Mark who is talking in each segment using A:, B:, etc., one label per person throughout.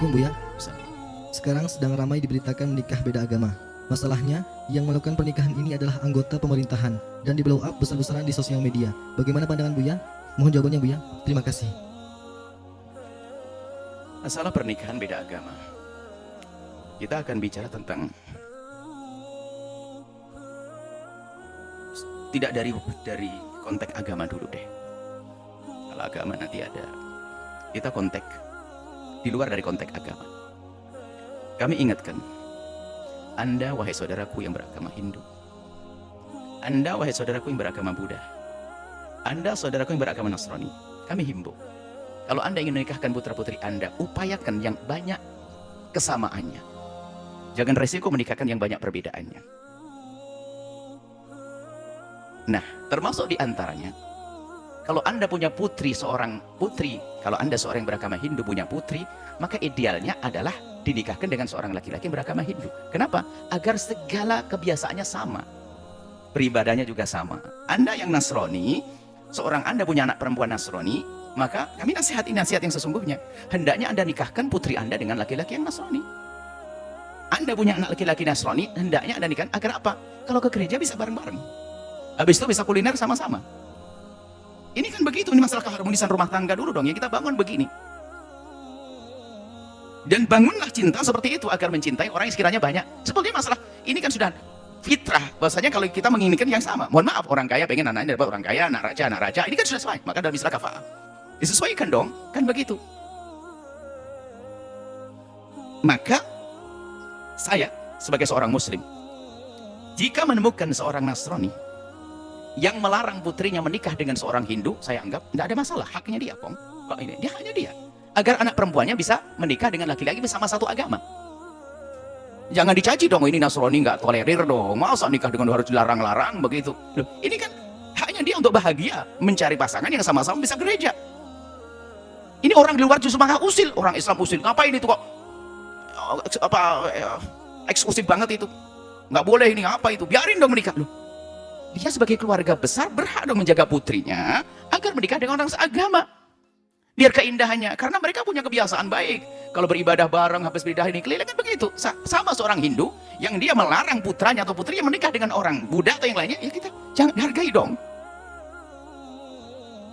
A: Assalamualaikum Buya. Sekarang sedang ramai diberitakan menikah beda agama. Masalahnya, yang melakukan pernikahan ini adalah anggota pemerintahan dan di blow up besar-besaran di sosial media. Bagaimana pandangan Buya? Mohon jawabannya Buya. Terima kasih.
B: Masalah pernikahan beda agama, kita akan bicara tentang tidak dari konteks agama dulu deh. Kalau agama nanti ada, kita konteks di luar dari konteks agama. Kami ingatkan, Anda wahai saudaraku yang beragama Hindu, Anda wahai saudaraku yang beragama Buddha, Anda saudaraku yang beragama Nasrani, kami himbau, kalau Anda ingin menikahkan putra-putri Anda, upayakan yang banyak kesamaannya. Jangan resiko menikahkan yang banyak perbedaannya. Nah, termasuk di antaranya, kalau Anda punya seorang putri, kalau Anda seorang yang beragama Hindu punya putri, maka idealnya adalah dinikahkan dengan seorang laki-laki yang beragama Hindu. Kenapa? Agar segala kebiasaannya sama. Beribadahnya juga sama. Anda yang Nasrani, seorang Anda punya anak perempuan Nasrani, maka kami nasihat yang sesungguhnya. Hendaknya Anda nikahkan putri Anda dengan laki-laki yang Nasrani. Anda punya anak laki-laki Nasrani, hendaknya Anda nikahkan agar apa? Kalau ke gereja bisa bareng-bareng. Habis itu bisa kuliner sama-sama. Ini kan begitu, ini masalah keharmonisan rumah tangga dulu dong, ya kita bangun begini. Dan bangunlah cinta seperti itu agar mencintai orang yang sekiranya banyak. Sebetulnya masalah ini kan sudah fitrah, bahwasanya kalau kita menginginkan yang sama. Mohon maaf, orang kaya pengen anaknya dapat orang kaya, anak raja, ini kan sudah sesuai. Maka dalam istilah kafa'ah disesuaikan dong, kan begitu. Maka saya sebagai seorang muslim, jika menemukan seorang Nasrani yang melarang putrinya menikah dengan seorang Hindu, saya anggap tidak ada masalah, haknya dia, Pong. Kok ini dia hanya dia, agar anak perempuannya bisa menikah dengan laki-laki bersama satu agama. Jangan dicaci dong, ini Nasrani nggak tolerir dong, masa nikah dengan harus dilarang-larang begitu. Loh, ini kan haknya dia untuk bahagia, mencari pasangan yang sama-sama bisa gereja. Ini orang di luar justru malah usil, orang Islam usil, ngapain itu kok eksklusif banget itu, nggak boleh ini apa itu, biarin dong menikah. Loh, dia sebagai keluarga besar berhak dong menjaga putrinya agar menikah dengan orang seagama. Biar keindahannya, karena mereka punya kebiasaan baik. Kalau beribadah bareng, habis beribadah ini keliling kan begitu. Sama seorang Hindu yang dia melarang putranya atau putrinya menikah dengan orang Buddha atau yang lainnya, ya kita jangan hargai dong.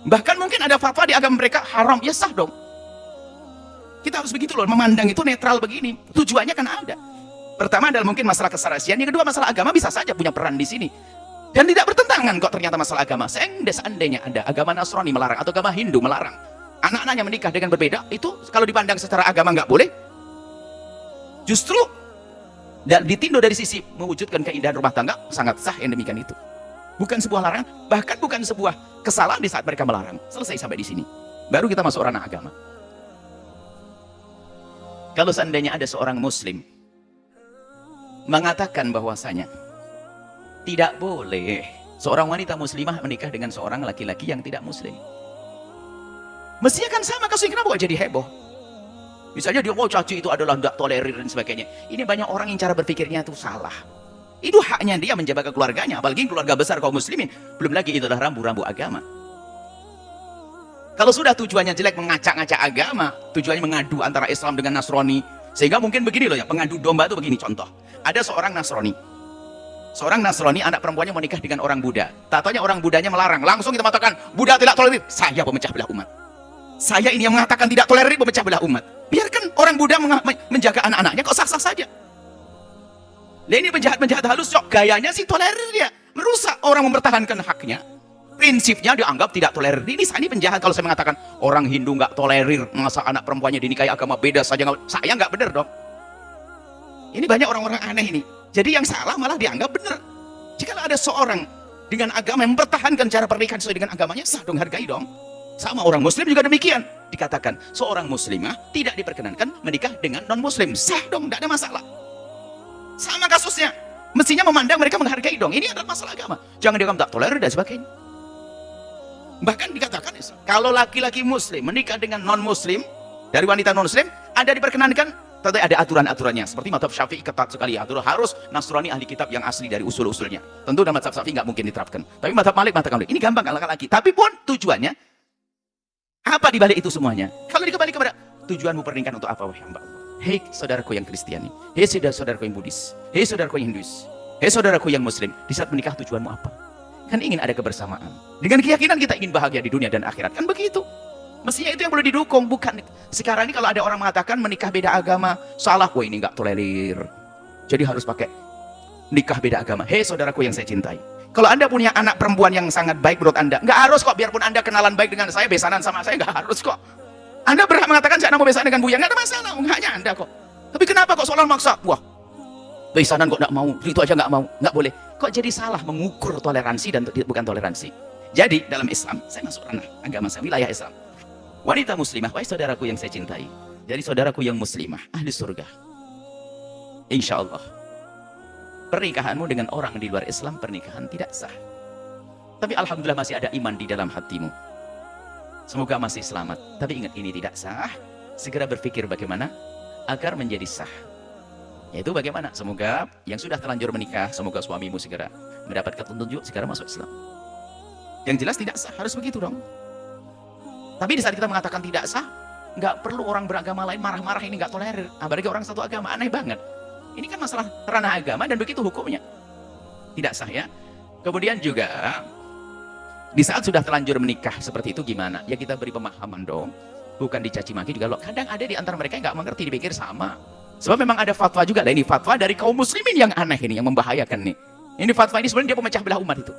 B: Bahkan mungkin ada fatwa di agama mereka haram, ya sah dong. Kita harus begitu loh, memandang itu netral begini. Tujuannya kan ada. Pertama adalah mungkin masalah keserasian, yang kedua masalah agama bisa saja punya peran di sini. Dan tidak bertentangan kok ternyata masalah agama. Seandainya ada agama Nasrani melarang atau agama Hindu melarang anak-anaknya menikah dengan berbeda, itu kalau dipandang secara agama nggak boleh. Justru dan ditindo dari sisi mewujudkan keindahan rumah tangga, sangat sah yang demikian itu. Bukan sebuah larangan, bahkan bukan sebuah kesalahan di saat mereka melarang. Selesai sampai di sini. Baru kita masuk ranah agama. Kalau seandainya ada seorang muslim mengatakan bahwasanya tidak boleh seorang wanita muslimah menikah dengan seorang laki-laki yang tidak muslim, mestinya kan sama kasusnya, kenapa kok jadi heboh? Misalnya dia mau caci itu adalah tidak tolerir dan sebagainya. Ini banyak orang yang cara berpikirnya itu salah. Itu haknya dia menjaga keluarganya, apalagi keluarga besar kaum muslimin. Belum lagi itu adalah rambu-rambu agama. Kalau sudah tujuannya jelek, mengacak-ngacak agama, tujuannya mengadu antara Islam dengan Nasrani, sehingga mungkin begini loh ya, pengadu domba itu begini. Contoh, ada seorang Nasrani, anak perempuannya menikah dengan orang Buddha. Tatanya orang Buddhanya melarang, langsung kita mengatakan Buddha tidak tolerir. Saya pemecah belah umat. Saya ini yang mengatakan tidak tolerir, pemecah belah umat. Biarkan orang Buddha menjaga anak-anaknya, kok sah-sah saja. Nah, ini penjahat-penjahat halus, kok gayanya sih tolerir dia, merusak orang mempertahankan haknya. Prinsipnya dianggap tidak tolerir. Ini penjahat kalau saya mengatakan orang Hindu nggak tolerir, masa anak perempuannya dinikahi agama beda saja, saya nggak benar dong. Ini banyak orang-orang aneh ini. Jadi yang salah malah dianggap benar. Jika ada seorang dengan agama yang mempertahankan cara pernikahan sesuai dengan agamanya, sah dong, hargai dong. Sama orang muslim juga demikian. Dikatakan seorang muslimah tidak diperkenankan menikah dengan non-muslim, sah dong, tidak ada masalah. Sama kasusnya, mestinya memandang mereka menghargai dong. Ini adalah masalah agama, jangan dianggap tak tolerir dan sebagainya. Bahkan dikatakan kalau laki-laki muslim menikah dengan non-muslim, dari wanita non-muslim, ada diperkenankan, tentu ada aturan-aturannya. Seperti mazhab Syafi'i ketat sekali, harus Nasrani ahli kitab yang asli dari usul-usulnya. Tentu dalam mazhab Syafi'i nggak mungkin diterapkan. Tapi mazhab Malik mengatakan ini gampang laki-laki. Tapi pun tujuannya apa dibalik itu semuanya? Kalau dikembali kepada tujuanmu pernikahan untuk apa, wahai hamba Allah? Hei saudaraku yang Kristiani, hei saudaraku yang Buddhis, hei saudaraku yang Hindus, hei saudaraku yang Muslim, di saat menikah tujuanmu apa? Kan ingin ada kebersamaan. Dengan keyakinan kita ingin bahagia di dunia dan akhirat. Kan begitu. Mestinya itu yang perlu didukung. Bukan sekarang ini kalau ada orang mengatakan menikah beda agama salah, wah ini nggak tolerir, jadi harus pakai nikah beda agama. Hei saudaraku yang saya cintai, kalau anda punya anak perempuan yang sangat baik menurut anda, nggak harus kok, biarpun anda kenalan baik dengan saya, besanan sama saya, nggak harus kok. Anda berhak mengatakan saya mau besanan dengan Buya, nggak ada masalah, hanya anda kok. Tapi kenapa kok seolah maksa? Wah, besanan kok nggak mau, itu aja nggak mau, nggak boleh. Kok jadi salah mengukur toleransi dan bukan toleransi? Jadi dalam Islam, saya masuk ranah agama saya, wilayah Islam. Wanita muslimah, wahai saudaraku yang saya cintai, jadi saudaraku yang muslimah, ahli surga. Insya Allah, pernikahanmu dengan orang di luar Islam, pernikahan tidak sah. Tapi alhamdulillah masih ada iman di dalam hatimu. Semoga masih selamat. Tapi ingat, ini tidak sah. Segera berpikir bagaimana agar menjadi sah. Yaitu bagaimana? Semoga yang sudah terlanjur menikah, semoga suamimu segera mendapatkan petunjuk, segera masuk Islam. Yang jelas tidak sah, harus begitu dong. Tapi di saat kita mengatakan tidak sah, nggak perlu orang beragama lain marah-marah, ini nggak tolerir. Apalagi orang satu agama, aneh banget. Ini kan masalah ranah agama dan begitu hukumnya. Tidak sah ya. Kemudian juga di saat sudah terlanjur menikah seperti itu gimana? Ya kita beri pemahaman dong. Bukan dicaci maki juga loh. Kadang ada di antara mereka yang nggak mengerti, dipikir sama. Sebab memang ada fatwa juga lah, ini fatwa dari kaum muslimin yang aneh ini, yang membahayakan nih. Ini fatwa ini sebenarnya dia pemecah belah umat itu.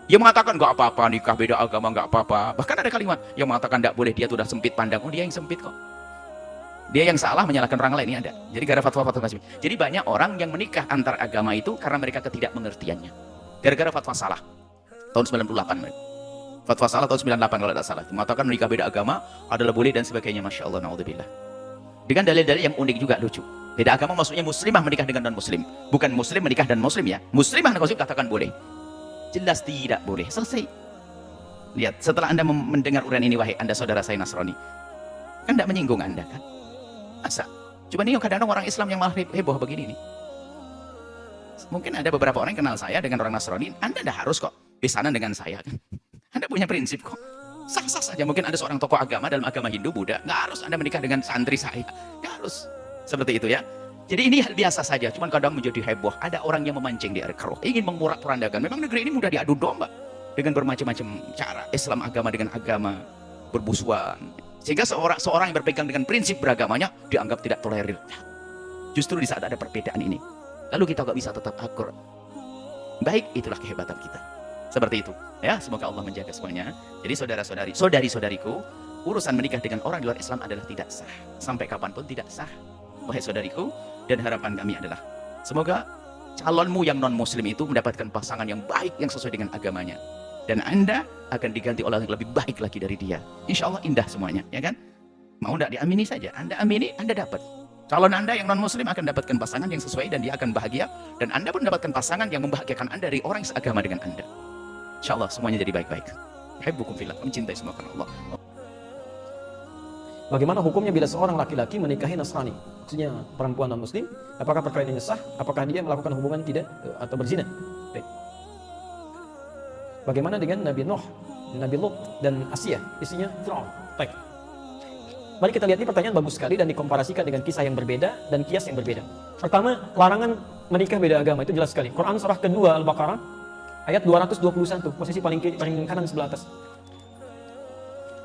B: Dia mengatakan nggak apa-apa nikah beda agama, nggak apa-apa. Bahkan ada kalimat yang mengatakan nggak boleh, dia tuh udah sempit pandang. Oh dia yang sempit kok. Dia yang salah menyalahkan orang lain, ini ada. Jadi gara fatwa-fatwa macam ini. Jadi banyak orang yang menikah antar agama itu karena mereka ketidakmengertiannya. Gara-gara fatwa salah. Tahun 98. Fatwa salah tahun 98 kalau tidak salah. Mengatakan menikah beda agama adalah boleh dan sebagainya. Masya Allah, na'udzubillah. Dengan dalil-dalil yang unik juga, lucu. Beda agama maksudnya muslimah menikah dengan non-muslim. Bukan muslim menikah dan muslim ya. Muslimah dan muslim katakan boleh. Jelas tidak boleh. Selesai. Lihat, setelah anda mendengar uraian ini, wahai anda saudara saya Nasrani. Kan tidak menyinggung anda kan? Masa? Cuma ini kadang-kadang orang Islam yang malah heboh begini nih. Mungkin ada beberapa orang yang kenal saya dengan orang Nasrani. Anda tidak harus kok besanan dengan saya kan? Anda punya prinsip kok. Sah-sah saja. Mungkin ada seorang tokoh agama dalam agama Hindu, Buddha. Nggak harus Anda menikah dengan santri saya. Nggak harus. Seperti itu ya. Jadi ini hal biasa saja. Cuman kadang menjadi heboh. Ada orang yang memancing di air keruh. Ingin mengurak-porandakan. Memang negeri ini mudah diadu domba. Dengan bermacam-macam cara. Islam agama dengan agama. Berbusuan. Sehingga seorang yang berpegang dengan prinsip beragamanya dianggap tidak tolerir. Justru di saat ada perbedaan ini. Lalu kita nggak bisa tetap akur. Baik, itulah kehebatan kita. Seperti itu. Ya, semoga Allah menjaga semuanya. Jadi saudari-saudariku, urusan menikah dengan orang di luar Islam adalah tidak sah. Sampai kapanpun tidak sah. Wahai saudariku, dan harapan kami adalah semoga calonmu yang non-muslim itu mendapatkan pasangan yang baik, yang sesuai dengan agamanya. Dan Anda akan diganti oleh yang lebih baik lagi dari dia. Insya Allah indah semuanya, ya kan? Mau tidak diamini saja. Anda amini, Anda dapat. Calon Anda yang non-muslim akan dapatkan pasangan yang sesuai dan dia akan bahagia. Dan Anda pun mendapatkan pasangan yang membahagiakan Anda dari orang yang seagama dengan Anda. Insya Allah semuanya jadi baik-baik. Hibbukum fillah, mencintai semua karena Allah.
C: Bagaimana hukumnya bila seorang laki-laki menikahi Nasrani? Maksudnya perempuan non-muslim, apakah perkara ini sah? Apakah dia melakukan hubungan tidak atau berzina? Baik. Bagaimana dengan Nabi Nuh, Nabi Lut dan Asia, istrinya Fir'aun? Baik. Mari kita lihat, ini pertanyaan bagus sekali dan dikomparasikan dengan kisah yang berbeda dan kias yang berbeda. Pertama, larangan menikah beda agama itu jelas sekali. Quran surah kedua Al-Baqarah ayat 221, posisi paling kanan sebelah atas.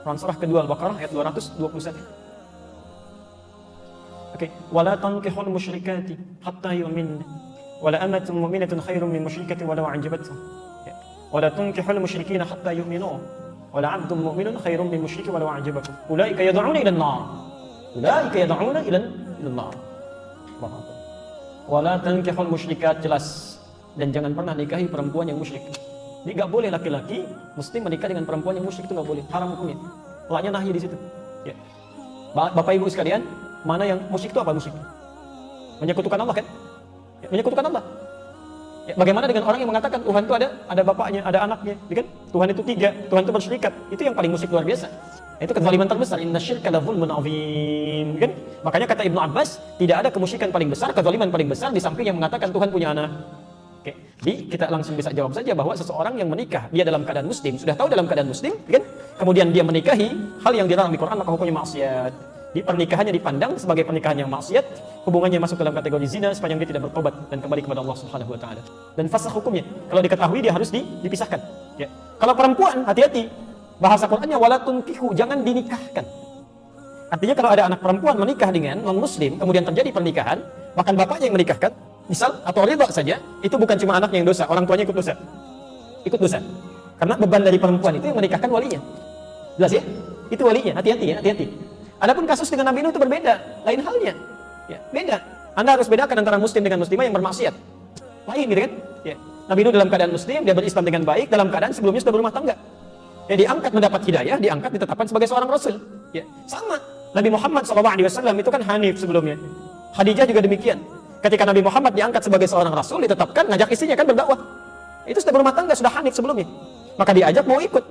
C: Quran surah kedua Al-Baqarah ayat 221. Oke, wala tankihul musyrikati hatta yu'minna wala amatun mu'minatun khairum min musyrikatin walau a'jabatkum. Wala tankihul musyrikina hatta yu'minu wala 'abdun mu'minun khairum min musyrikin walau a'jabakum. Ulaika yad'una ila an-nar. Ulaika yad'una ila an-nar. Wala tankihul musyrikat, jelas. Dan jangan pernah nikahi perempuan yang musyrik. Jadi nggak boleh laki-laki muslim menikah dengan perempuan yang musyrik, itu nggak boleh, haram hukumnya. Laknya nahi di situ. Ya. Bapak Ibu sekalian, mana yang musyrik itu apa musyrik? Menyekutukan Allah kan? Ya, menyekutukan Allah. Ya, bagaimana dengan orang yang mengatakan Tuhan itu ada bapaknya, ada anaknya, ya kan? Tuhan itu tiga, Tuhan itu bersyirikat. Itu yang paling musyrik luar biasa. Itu kezaliman terbesar. Innasyirka ladzulmun adzim, kan? Makanya kata Ibnu Abbas, tidak ada kemusyrikan paling besar, kezaliman paling besar di samping yang mengatakan Tuhan punya anak. Oke, jadi kita langsung bisa jawab saja bahwa seseorang yang menikah, dia dalam keadaan muslim, sudah tahu dalam keadaan muslim, kan? Kemudian dia menikahi hal yang dilarang di Quran, maka hukumnya maksiat. Di pernikahannya dipandang sebagai pernikahan yang maksiat, hubungannya masuk dalam kategori zina sepanjang dia tidak bertobat dan kembali kepada Allah Subhanahu wa taala. Dan fasakh hukumnya, kalau diketahui dia harus dipisahkan. Ya. Kalau perempuan, hati-hati. Bahasa Qur'annya wala tunkihu, jangan dinikahkan. Artinya kalau ada anak perempuan menikah dengan non-muslim, kemudian terjadi pernikahan, bahkan bapaknya yang menikahkan, misal atau ridha saja, itu bukan cuma anaknya yang dosa, orang tuanya ikut dosa. Ikut dosa. Karena beban dari perempuan itu yang menikahkan walinya. Jelas ya? Itu walinya, hati-hati ya, hati-hati. Adapun kasus dengan Nabi Nuh itu berbeda, lain halnya. Ya, beda. Anda harus bedakan antara muslim dengan muslimah yang bermaksiat. Lain gitu kan? Ya. Nabi Nuh dalam keadaan muslim, dia berislam dengan baik, dalam keadaan sebelumnya sudah berumah tangga. Ya, diangkat mendapat hidayah, diangkat ditetapkan sebagai seorang rasul. Ya, sama. Nabi Muhammad SAW itu kan hanif sebelumnya. Khadijah juga demikian. Ketika Nabi Muhammad diangkat sebagai seorang rasul, ditetapkan, ngajak istrinya kan berdakwah. Itu sudah berumah tangga, sudah hanif sebelumnya. Maka diajak mau ikut.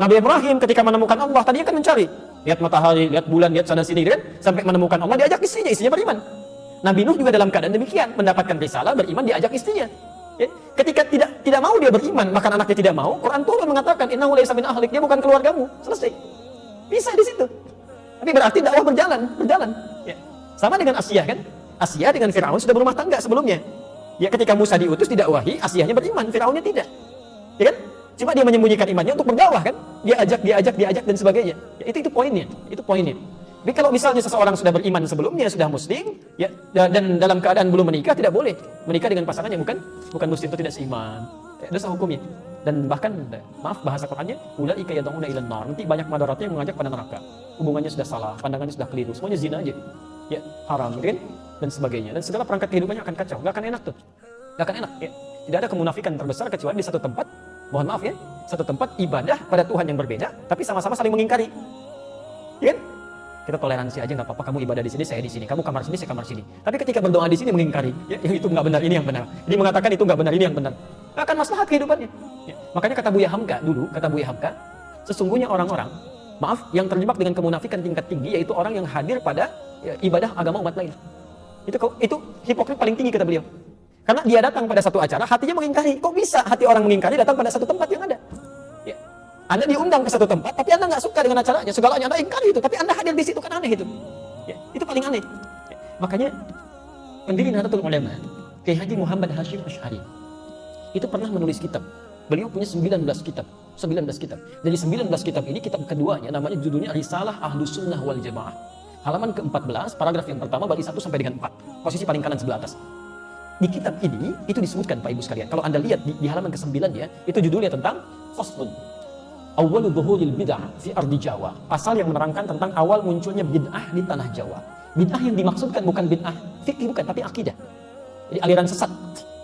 C: Nabi Ibrahim ketika menemukan Allah, tadinya kan mencari. Lihat matahari, lihat bulan, lihat sana sini kan. Sampai menemukan Allah, diajak istrinya beriman. Nabi Nuh juga dalam keadaan demikian. Mendapatkan risalah, beriman, diajak istrinya. Ya. Ketika tidak mau dia beriman, maka anaknya tidak mau, Quran turun mengatakan, innahu laysa min ahlik, dia bukan keluargamu. Selesai. Bisa di situ. Tapi berarti dakwah berjalan. Ya. Sama dengan Asia kan? Asia dengan Firaun sudah berumah tangga sebelumnya. Ya, ketika Musa diutus didakwahi, Asianya beriman, Firaunnya tidak. Ya kan? Cuma dia menyembunyikan imannya untuk berdakwah kan? Dia ajak dan sebagainya. Ya, itu poinnya. Tapi kalau misalnya seseorang sudah beriman sebelumnya, sudah muslim, ya, dan dalam keadaan belum menikah, tidak boleh menikah dengan pasangan yang bukan muslim, itu tidak seiman. Ya, dosa hukumnya. Dan bahkan, maaf bahasa Qur'annya, ulaika yad'una ilan nar. Nanti banyak madaratnya yang mengajak pada neraka. Hubungannya sudah salah, pandangannya sudah keliru, semuanya zina aja. Ya, haram, gitu kan? Dan sebagainya. Dan segala perangkat kehidupannya akan kacau, nggak akan enak tuh. Nggak akan enak. Ya. Tidak ada kemunafikan terbesar kecuali di satu tempat. Mohon maaf ya, satu tempat ibadah pada Tuhan yang berbeda, tapi sama-sama saling mengingkari. Ya kan? Kita toleransi aja, nggak apa-apa, kamu ibadah di sini, saya di sini, kamu kamar sini, saya kamar sini. Tapi ketika berdoa di sini mengingkari, ya, yang itu nggak benar, ini yang benar. Ini mengatakan itu nggak benar, ini yang benar. Nggak akan maslahat kehidupannya. Ya. Makanya kata Buya Hamka dulu, sesungguhnya orang-orang, maaf, yang terjebak dengan kemunafikan tingkat tinggi, yaitu orang yang hadir pada ya, ibadah agama umat lain. Itu hipokrit paling tinggi kata beliau. Karena dia datang pada satu acara, hatinya mengingkari. Kok bisa hati orang mengingkari datang pada satu tempat yang ada? Ya. Anda diundang ke satu tempat, tapi Anda nggak suka dengan acaranya. Segalanya Anda ingkari itu, tapi Anda hadir di situ, kan aneh itu. Ya. Itu paling aneh. Ya. Makanya, pendiri Nahdlatul Ulama, Kiai Haji Muhammad Hashim Asy'ari, itu pernah menulis kitab. Beliau punya 19 kitab. Dari 19 kitab ini, kitab keduanya, namanya judulnya Risalah Ahlus Sunnah wal Jamaah. Halaman ke-14, paragraf yang pertama, bagi 1 sampai dengan 4. Posisi paling kanan sebelah atas. Di kitab ini, itu disebutkan Pak Ibu sekalian. Kalau Anda lihat di halaman ke-9 ya, itu judulnya tentang Faslun. Awwalu dhuhuril bid'ah fi ardi Jawa. Pasal yang menerangkan tentang awal munculnya bid'ah di tanah Jawa. Bid'ah yang dimaksudkan bukan bid'ah fikih, bukan, tapi akidah. Jadi aliran sesat.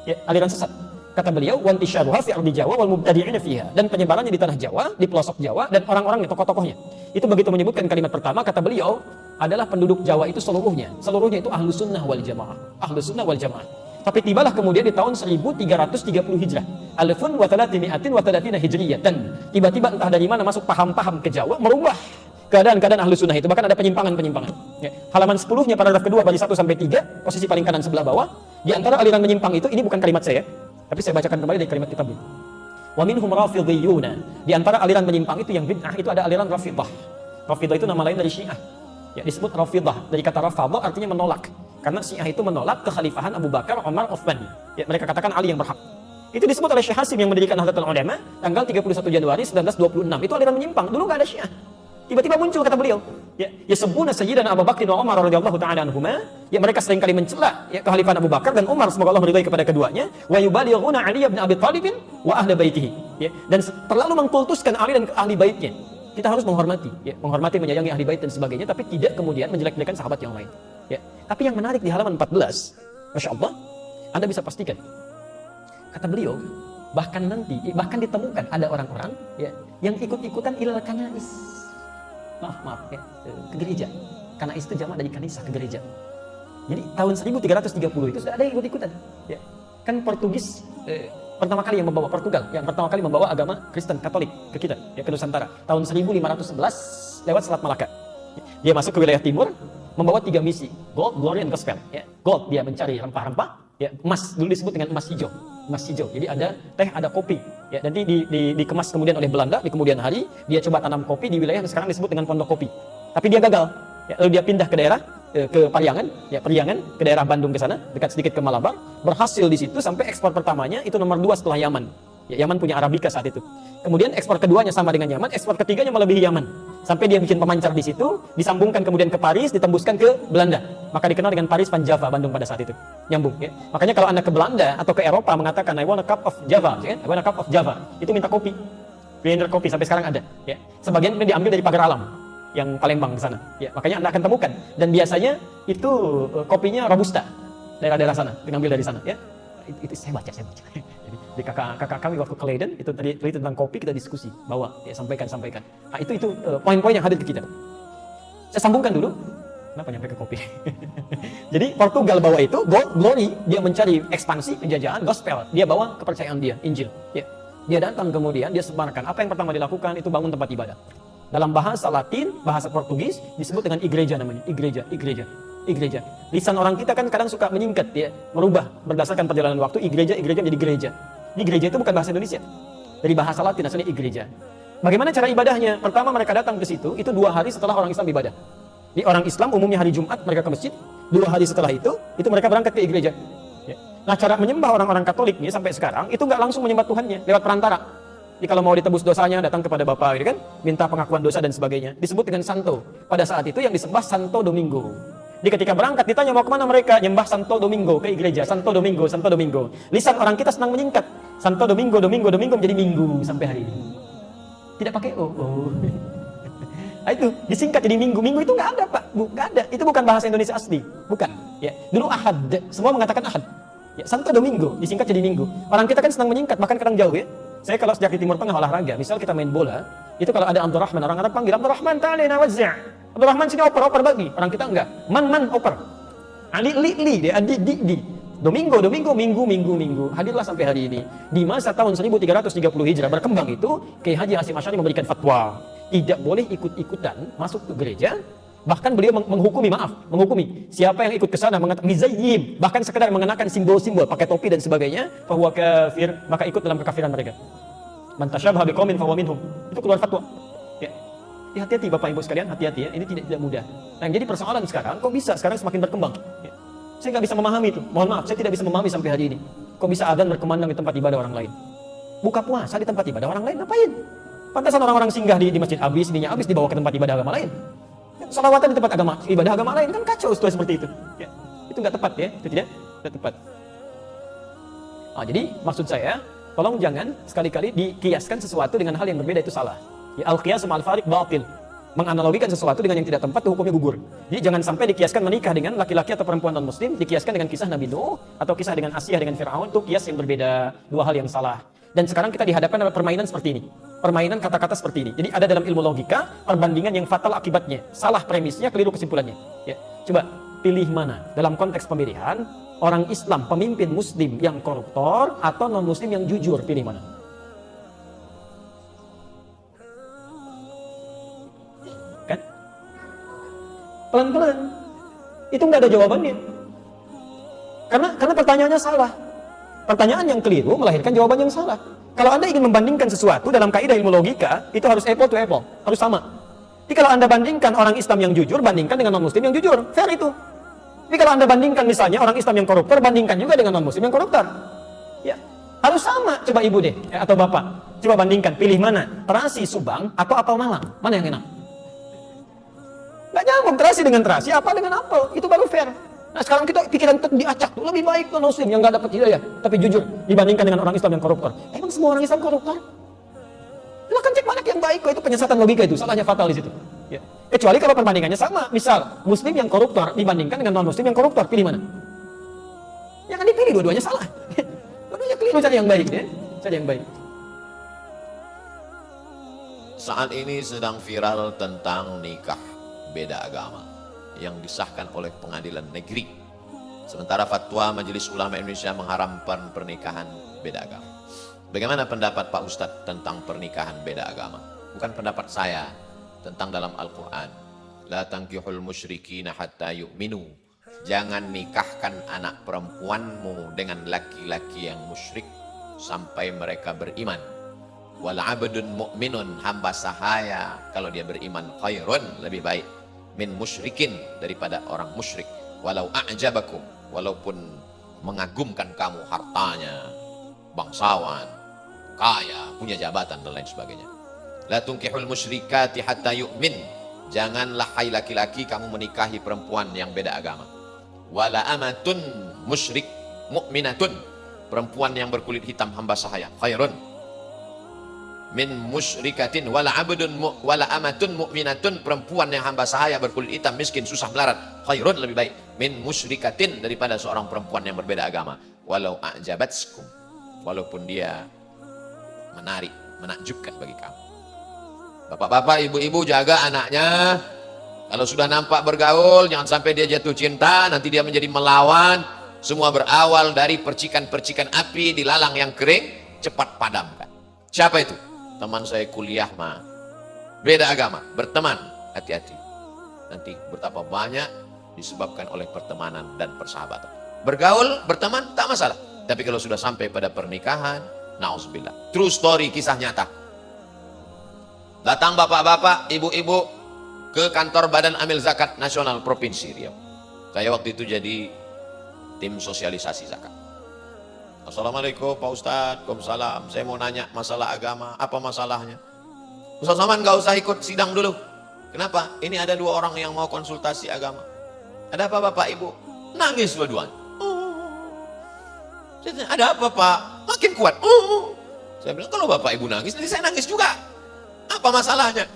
C: Ya, aliran sesat. Kata beliau, wa intisyaruha fi ardi Jawa wal mubtadi'ina fiha. Dan penyebarannya di tanah Jawa, di pelosok Jawa, dan orang-orangnya, tokoh-tokohnya. Itu begitu menyebutkan kalimat pertama, kata beliau, adalah penduduk Jawa itu seluruhnya. Seluruhnya itu Ahlus Sunnah wal Jamaah. Ahlus Sunnah wal Jamaah. Tapi tibalah kemudian di tahun 1330 Hijrah. Alfun wa thalathimi'atin wa thalathina Hijriyah. Dan tiba-tiba entah dari mana masuk paham-paham ke Jawa, merubah keadaan-keadaan Ahlus Sunnah itu. Bahkan ada penyimpangan-penyimpangan. Ya. Halaman 10-nya paragraf kedua bagi 1 sampai 3, posisi paling kanan sebelah bawah. Di antara aliran menyimpang itu, ini bukan kalimat saya, tapi saya bacakan kembali dari kalimat kitab ini. Wa minhum rafidhiyuna. Di antara aliran menyimpang itu yang bid'ah itu ada aliran Rafidah. Rafidah itu nama lain dari Syiah. Ya, disebut Rafidah dari kata Rafadha, artinya menolak. Karena Syiah itu menolak kekhalifahan Abu Bakar, Umar, Utsman. Ya, mereka katakan Ali yang berhak. Itu disebut oleh Syekh Hasim yang mendirikan Nahdlatul Ulama tanggal 31 Januari 1926. Itu aliran menyimpang. Dulu nggak ada Syiah. Tiba-tiba muncul kata beliau. Ya, yasbuna sayyidana Abu Bakar wa Umar radhiyallahu ta'ala anhuma. Ya, mereka seringkali mencela ya kekhalifahan Abu Bakar dan Umar, semoga Allah meridai kepada keduanya. Wa yubalighuna Ali bin Abi Thalib wa ahli baitihi. Ya, dan terlalu mengkultuskan Ali dan ahli baitnya. Kita harus menghormati, ya, menghormati, menyayangi ahli bait dan sebagainya, tapi tidak kemudian menjelek-jelekan sahabat yang lain. Ya. Tapi yang menarik di halaman 14, Masya Allah, Anda bisa pastikan, kata beliau, bahkan ditemukan ada orang-orang ya, yang ikut-ikutan ilal kanais. Maaf ya, ke gereja. Kanais itu jamak dari kanisa, ke gereja. Jadi tahun 1330 itu sudah ada yang ikut-ikutan. Ya. Kan Portugis pertama kali yang membawa agama Kristen Katolik ke kita, ya, ke Nusantara. Tahun 1511 lewat Selat Malaka. Dia masuk ke wilayah timur, membawa 3 misi, gold, glory, and gospel. Ya. Gold, dia mencari rempah-rempah, ya, emas, dulu disebut dengan emas hijau. Jadi ada teh, ada kopi. Ya, nanti dikemas kemudian oleh Belanda di kemudian hari, dia coba tanam kopi di wilayah yang sekarang disebut dengan Pondok Kopi. Tapi dia gagal. Ya, lalu dia pindah ke daerah ke Pariangan, ya Periangan, ke daerah Bandung ke sana, dekat sedikit ke Malabar. Berhasil di situ sampai ekspor pertamanya itu nomor 2 setelah Yaman. Ya, Yaman punya Arabica saat itu. Kemudian ekspor keduanya sama dengan Yaman, ekspor ketiganya melebihi Yaman. Sampai dia bikin pemancar di situ, disambungkan kemudian ke Paris, ditembuskan ke Belanda. Maka dikenal dengan Paris Van Java, Bandung pada saat itu. Nyambung, ya. Makanya kalau Anda ke Belanda atau ke Eropa mengatakan I want a cup of Java, ya, I want a cup of Java, itu minta kopi. Blender kopi sampai sekarang ada, ya. Sebagian ini diambil dari Pagar Alam yang Palembang di sana. Ya, makanya Anda akan temukan dan biasanya itu kopinya Robusta. Daerah-daerah sana, diambil dari sana, ya. Itu saya baca. Jadi di kakak kami waktu ke Leiden itu tadi tentang kopi kita diskusi, bawa ya sampaikan. Nah, itu poin-poin yang hadir ke kita. Saya sambungkan dulu. Kenapa nyampe ke kopi? Jadi Portugal bawa itu glory, dia mencari ekspansi penjajahan gospel, dia bawa kepercayaan dia, Injil. Ya. Dia datang kemudian dia sebarkan. Apa yang pertama dilakukan itu bangun tempat ibadah. Dalam bahasa Latin, bahasa Portugis disebut dengan igreja namanya, igreja. Lisan orang kita kan kadang suka menyingkat ya, merubah berdasarkan perjalanan waktu igreja menjadi gereja. Ini gereja itu bukan bahasa Indonesia. Dari bahasa Latin asalnya igreja. Bagaimana cara ibadahnya? Pertama mereka datang ke situ, itu 2 hari setelah orang Islam ibadah. Di orang Islam umumnya hari Jumat mereka ke masjid, 2 hari setelah itu mereka berangkat ke igreja. Ya. Nah cara menyembah orang-orang Katolik nih sampai sekarang itu nggak langsung menyembah Tuhannya lewat perantara. Jadi kalau mau ditebus dosanya datang kepada Bapa, gitu kan, minta pengakuan dosa dan sebagainya. Disebut dengan Santo. Pada saat itu yang disembah Santo Domingo. Jadi ketika berangkat ditanya mau kemana mereka, nyembah Santo Domingo ke gereja, Santo Domingo. Lisan orang kita senang menyingkat. Santo Domingo menjadi Minggu sampai hari ini. Tidak pakai O. Nah, itu disingkat jadi Minggu. Minggu itu nggak ada Pak, nggak ada. Itu bukan bahasa Indonesia asli, bukan. Ya, dulu Ahad, semua mengatakan Ahad. Ya, Santo Domingo disingkat jadi Minggu. Orang kita kan senang menyingkat, bahkan kadang jauh ya. Saya kalau sejak di Timur Tengah olahraga, misal kita main bola, itu kalau ada Abdurrahman, orang Arab panggil Abdurrahman ta'alina wazza'. Abdurrahman sini oper bagi. Orang kita enggak. Man oper. Ali dia di. Domingo, Minggu. Hadirlah sampai hari ini. Di masa tahun 1330 Hijrah berkembang itu, Kiai Haji Hasyim Asy'ari memberikan fatwa, tidak boleh ikut-ikutan masuk ke gereja. Bahkan beliau menghukumi siapa yang ikut ke sana mengatakan mizayyim, bahkan sekedar mengenakan simbol-simbol, pakai topi dan sebagainya, fahuwa kafir, maka ikut dalam kekafiran mereka. Man tasyabaha biqaumin fahuwa minhum. Itu keluar fatwa. Ya. Hati-hati Bapak Ibu sekalian, hati-hati ya. Ini tidak mudah. Nah, yang jadi persoalan sekarang, kok bisa sekarang semakin berkembang? Ya. Saya nggak bisa memahami itu. Mohon maaf, saya tidak bisa memahami sampai hari ini. Kok bisa adzan berkumandang di tempat ibadah orang lain? Buka puasa di tempat ibadah orang lain, ngapain? Pantasan orang-orang singgah di masjid habis, ininya habis dibawa ke tempat ibadah agama lain. Salawatan di tempat ibadah agama lain kan kacau situasi seperti itu. Ya. Itu nggak tepat ya, itu tidak tepat. Nah, jadi maksud saya, tolong jangan sekali-kali dikiaskan sesuatu dengan hal yang berbeda itu salah. Ya, al-qiyas ma'al fariq batil. Menganalogikan sesuatu dengan yang tidak tempat itu hukumnya gugur. Jadi jangan sampai dikiaskan menikah dengan laki-laki atau perempuan non-muslim, dikiaskan dengan kisah Nabi Nuh atau kisah dengan Asyah dengan Firaun, itu kias yang berbeda, 2 hal yang salah. Dan sekarang kita dihadapkan oleh permainan seperti ini. Permainan kata-kata seperti ini. Jadi ada dalam ilmu logika perbandingan yang fatal akibatnya. Salah premisnya, keliru kesimpulannya. Ya. Coba pilih mana dalam konteks pemilihan, orang Islam, pemimpin muslim yang koruptor atau non-muslim yang jujur, pilih mana? Kan? Pelan-pelan. Itu nggak ada jawabannya. Karena pertanyaannya salah. Pertanyaan yang keliru melahirkan jawaban yang salah. Kalau Anda ingin membandingkan sesuatu dalam kaidah ilmu logika, itu harus apple to apple, harus sama. Jadi kalau Anda bandingkan orang Islam yang jujur, bandingkan dengan non-muslim yang jujur, fair itu. Tapi kalau Anda bandingkan misalnya orang Islam yang koruptor, bandingkan juga dengan non-muslim yang koruptor. Ya, harus sama. Coba ibu deh, atau bapak, coba bandingkan, pilih mana? Terasi Subang atau apel Malang? Mana yang enak? Nggak nyambung, terasi dengan terasi, apa dengan apel, itu baru fair. Nah sekarang kita pikiran kita diacak tuh, lebih baik non muslim yang nggak dapat hidayah tapi jujur dibandingkan dengan orang Islam yang koruptor. Emang semua orang Islam koruptor? Silahkan cek mana yang baik, kok itu penyesatan logika, itu salahnya fatal di situ. Ya. Kecuali kalau perbandingannya sama, misal muslim yang koruptor dibandingkan dengan non muslim yang koruptor, pilih mana? Ya kan dipilih, dua-duanya salah. Dua-duanya keliru, cari yang baik ya, cari yang baik.
D: Saat ini sedang viral tentang nikah beda agama yang disahkan oleh pengadilan negeri. Sementara fatwa Majelis Ulama Indonesia mengharamkan pernikahan beda agama. Bagaimana pendapat Pak Ustadz tentang pernikahan beda agama? Bukan pendapat saya, tentang dalam Al-Quran. La tankihul musyrikina hatta yu'minu. Jangan nikahkan anak perempuanmu dengan laki-laki yang musyrik sampai mereka beriman. Wal abdun mu'minun, hamba sahaya kalau dia beriman khairun, lebih baik min musyrikin, daripada orang musyrik. Walau a'jabakum, walaupun mengagumkan kamu hartanya, bangsawan, kaya, punya jabatan dan lain sebagainya. La tunkihul musyrikati hatta yu'min, janganlah hai laki-laki kamu menikahi perempuan yang beda agama. Wala amatun musyrik mu'minatun, perempuan yang berkulit hitam hamba sahaya, khairun min musyrikatin. Wala amatun mu'minatun, perempuan yang hamba sahaya berkulit hitam miskin susah melarat, khairun, lebih baik, min musyrikatin, daripada seorang perempuan yang berbeda agama. Walau a'jabatskum, walaupun dia menarik, menakjubkan bagi kamu. Bapak-bapak, ibu-ibu, jaga anaknya. Kalau sudah nampak bergaul, jangan sampai dia jatuh cinta, nanti dia menjadi melawan. Semua berawal dari percikan-percikan api di lalang yang kering, cepat padamkan. Siapa itu? Teman saya kuliah mah, beda agama, berteman, hati-hati. Nanti betapa banyak disebabkan oleh pertemanan dan persahabatan. Bergaul, berteman, tak masalah. Tapi kalau sudah sampai pada pernikahan, na'udzubillah. True story, kisah nyata. Datang bapak-bapak, ibu-ibu ke kantor Badan Amil Zakat Nasional Provinsi Riau. Saya waktu itu jadi tim sosialisasi zakat. Assalamualaikum Pak Ustadz, Waalaikumsalam. Saya mau nanya masalah agama, apa masalahnya? Ustadz Saman gak usah ikut sidang dulu. Kenapa? Ini ada 2 orang yang mau konsultasi agama. Ada apa Bapak Ibu? Nangis dua-duanya. Ada apa Pak? Makin kuat. Saya bilang, kalau Bapak Ibu nangis, nanti saya nangis juga. Apa masalahnya?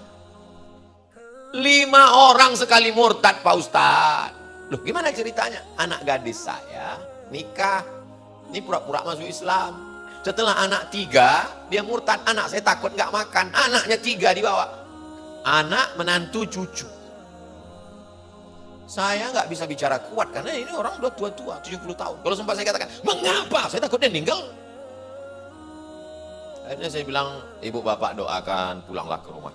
D: 5 orang sekali murtad Pak Ustadz. Loh, gimana ceritanya? Anak gadis saya nikah, ini pura-pura masuk Islam. Setelah anak 3, dia murtad. Anak saya takut nggak makan. Anaknya 3 dibawa. Anak, menantu, cucu. Saya nggak bisa bicara kuat karena ini orang udah tua-tua, 70 tahun. Kalau sempat saya katakan, mengapa? Saya takut dia meninggal. Akhirnya saya bilang, ibu bapak doakan, pulanglah ke rumah.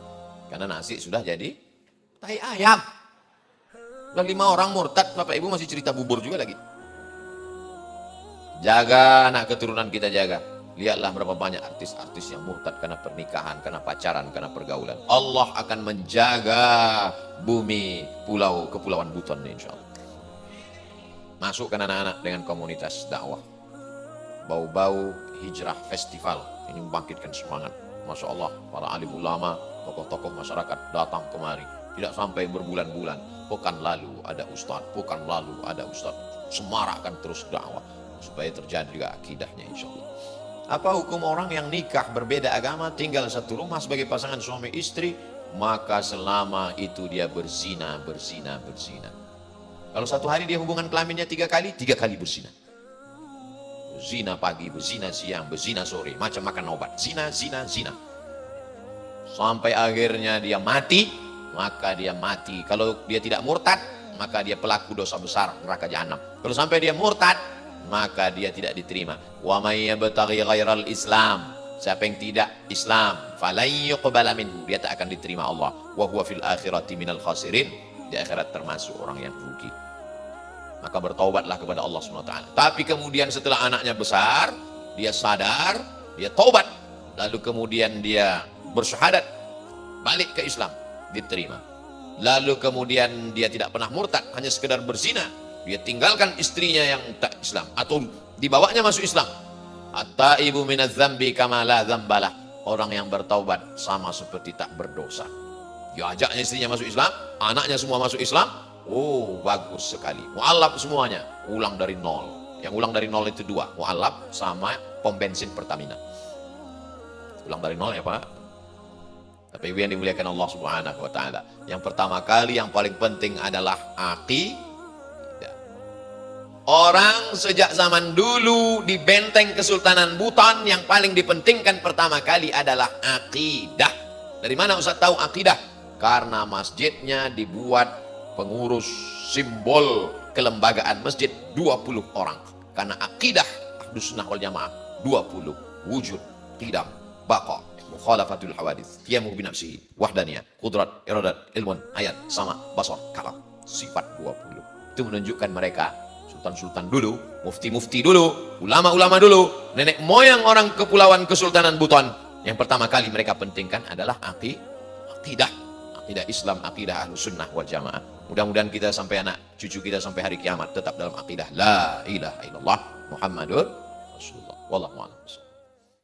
D: Karena nasi sudah jadi tai ayam. Udah 5 orang murtad, bapak ibu masih cerita bubur juga lagi. Jaga anak keturunan kita, jaga. Lihatlah berapa banyak artis-artis yang murtad karena pernikahan, karena pacaran, karena pergaulan. Allah akan menjaga bumi, kepulauan Buton ini insya Allah. Masukkan anak-anak dengan komunitas dakwah. Bau-bau hijrah festival. Ini membangkitkan semangat. Masya Allah, para alim ulama, tokoh-tokoh masyarakat datang kemari. Tidak sampai berbulan-bulan. Pekan lalu ada ustadz, pekan lalu ada ustadz. Semarakkan terus dakwah. Supaya terjadi juga akidahnya insya Allah. Apa hukum orang yang nikah berbeda agama, tinggal satu rumah sebagai pasangan suami istri, maka selama itu dia berzina. Kalau satu hari dia hubungan kelaminnya 3 kali, 3 kali berzina. Berzina pagi, berzina siang, berzina sore, macam makan obat. Zina. Sampai akhirnya dia mati, maka dia mati. Kalau dia tidak murtad, maka dia pelaku dosa besar, neraka jahanam. Kalau sampai dia murtad, maka dia tidak diterima. Wa may yabtaghi ghairal Islam, siapa yang tidak Islam, falan yuqbala minhu, dia tak akan diterima Allah. Wa huwa fil akhirati minal khasirin, di akhirat termasuk orang yang rugi. Maka bertaubatlah kepada Allah SWT. Tapi kemudian setelah anaknya besar, dia sadar, dia taubat, lalu kemudian dia bersyahadat, balik ke Islam, diterima. Lalu kemudian dia tidak pernah murtad, hanya sekedar berzina, dia tinggalkan istrinya yang tak Islam, atau dibawanya masuk Islam. At-taibu minadz dzambi kama la dzambalah, orang yang bertaubat sama seperti tak berdosa. Dia ajaknya istrinya masuk Islam, anaknya semua masuk Islam. Oh, bagus sekali. Mu'alaf semuanya, ulang dari nol. Yang ulang dari nol itu 2, mu'alaf sama pom bensin Pertamina. Ulang dari nol ya Pak. Tapi yang dimuliakan Allah Subhanahu wa taala, yang pertama kali yang paling penting adalah aqidah. Orang sejak zaman dulu di benteng Kesultanan Buton yang paling dipentingkan pertama kali adalah aqidah. Dari mana Ustaz tahu aqidah? Karena masjidnya dibuat pengurus simbol kelembagaan masjid 20 orang. Karena akidah Ahlus Sunnah wal Jamaah 20, wujud, qidam, baqa, mukhalafatul hawadits, qiyamu bi nafsihi, wahdaniyah, qudrat, iradat, ilmun, ayat, sama, basar, kalam, sifat 20. Itu menunjukkan mereka sultan-sultan dulu, mufti-mufti dulu, ulama-ulama dulu, nenek moyang orang kepulauan Kesultanan Buton. Yang pertama kali mereka pentingkan adalah akidah. tidak Islam, akidah Ahlus Sunnah wal Jamaah. Mudah-mudahan kita sampai anak cucu kita sampai hari kiamat tetap dalam akidah la ilaha illallah Muhammadur Rasulullah. Wallahu a'lam.